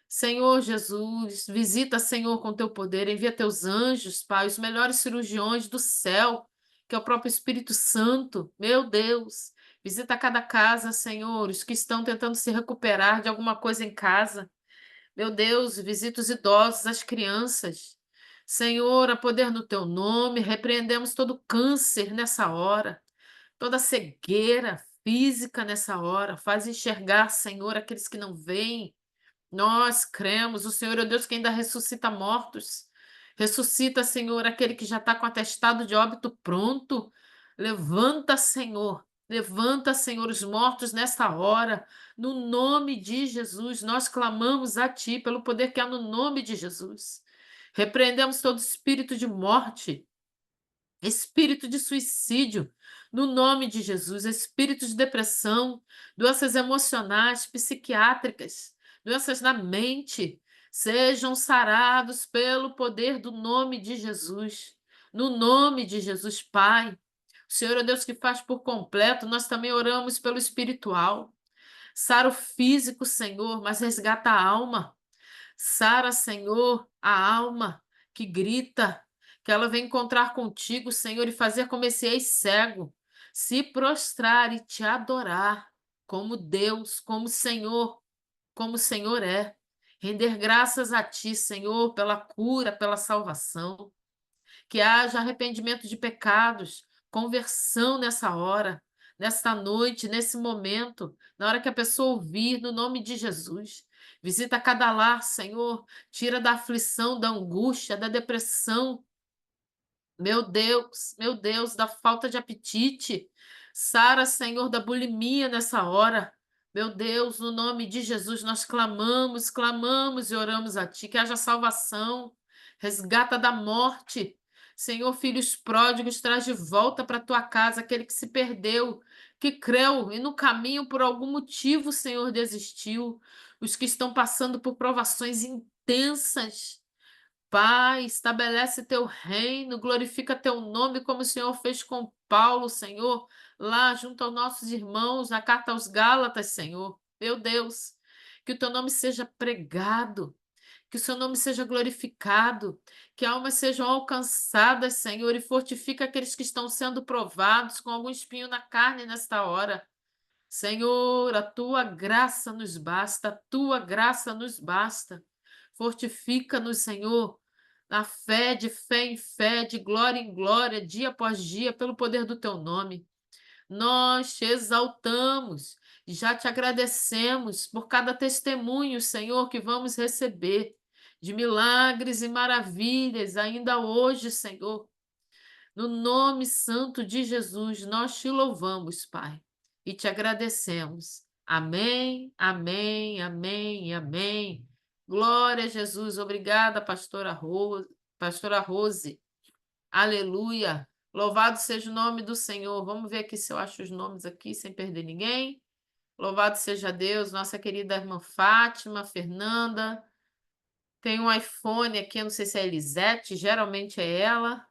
Senhor Jesus, visita, Senhor, com teu poder, envia teus anjos, Pai, os melhores cirurgiões do céu, que é o próprio Espírito Santo. Meu Deus, visita cada casa, Senhor, os que estão tentando se recuperar de alguma coisa em casa. Meu Deus, visita os idosos, as crianças. Senhor, a poder no teu nome, repreendemos todo câncer nessa hora, toda cegueira física nessa hora. Faz enxergar, Senhor, aqueles que não veem. Nós cremos, o Senhor é o Deus que ainda ressuscita mortos. Ressuscita, Senhor, aquele que já está com atestado de óbito pronto. Levanta, Senhor. Levanta, Senhor, os mortos nesta hora. No nome de Jesus, nós clamamos a Ti pelo poder que há no nome de Jesus. Repreendemos todo espírito de morte, espírito de suicídio, no nome de Jesus, espírito de depressão, doenças emocionais, psiquiátricas, doenças na mente, sejam sarados pelo poder do nome de Jesus. No nome de Jesus, Pai. O Senhor é Deus que faz por completo, nós também oramos pelo espiritual. Sara o físico, Senhor, mas resgata a alma. Sara, Senhor, a alma que grita, que ela vem encontrar contigo, Senhor, e fazer como esse ex-cego, se prostrar e te adorar como Deus, como o Senhor é. Render graças a ti, Senhor, pela cura, pela salvação. Que haja arrependimento de pecados, conversão nessa hora, nesta noite, nesse momento, na hora que a pessoa ouvir, no nome de Jesus. Visita cada lar, Senhor, tira da aflição, da angústia, da depressão, meu Deus, da falta de apetite. Sara, Senhor, da bulimia nessa hora. Meu Deus, no nome de Jesus, nós clamamos, clamamos e oramos a Ti, que haja salvação, resgata da morte. Senhor, filhos pródigos, traz de volta para a Tua casa aquele que se perdeu, que creu e no caminho, por algum motivo, Senhor, desistiu. Os que estão passando por provações intensas. Pai, estabelece teu reino, glorifica teu nome, como o Senhor fez com Paulo, Senhor, lá junto aos nossos irmãos, na carta aos Gálatas, Senhor. Meu Deus, que o teu nome seja pregado, que o seu nome seja glorificado, que almas sejam alcançadas, Senhor, e fortifica aqueles que estão sendo provados com algum espinho na carne nesta hora. Senhor, a tua graça nos basta, a tua graça nos basta. Fortifica-nos, Senhor, na fé, de fé em fé, de glória em glória, dia após dia, pelo poder do teu nome. Nós te exaltamos e já te agradecemos por cada testemunho, Senhor, que vamos receber de milagres e maravilhas ainda hoje, Senhor. No nome santo de Jesus, nós te louvamos, Pai, e te agradecemos. Amém, amém, amém, amém. Glória a Jesus. Obrigada, Pastora Rose. Aleluia. Louvado seja o nome do Senhor. Vamos ver aqui se eu acho os nomes aqui sem perder ninguém. Louvado seja Deus, nossa querida irmã Fátima, Fernanda. Tem um iPhone aqui, eu não sei se é Elisete, geralmente é ela.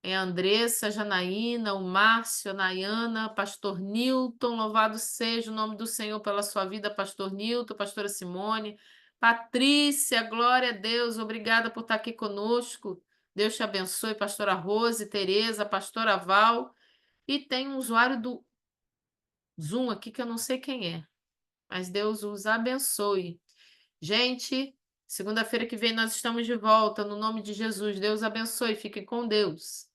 É a Andressa, Janaína, o Márcio, a Nayana, Pastor Newton, louvado seja o nome do Senhor pela sua vida, Pastor Newton, Pastora Simone, Patrícia, glória a Deus, obrigada por estar aqui conosco. Deus te abençoe, Pastora Rose, Tereza, Pastora Val, e tem um usuário do Zoom aqui que eu não sei quem é, mas Deus os abençoe. Gente, segunda-feira que vem nós estamos de volta, no nome de Jesus. Deus abençoe, fiquem com Deus.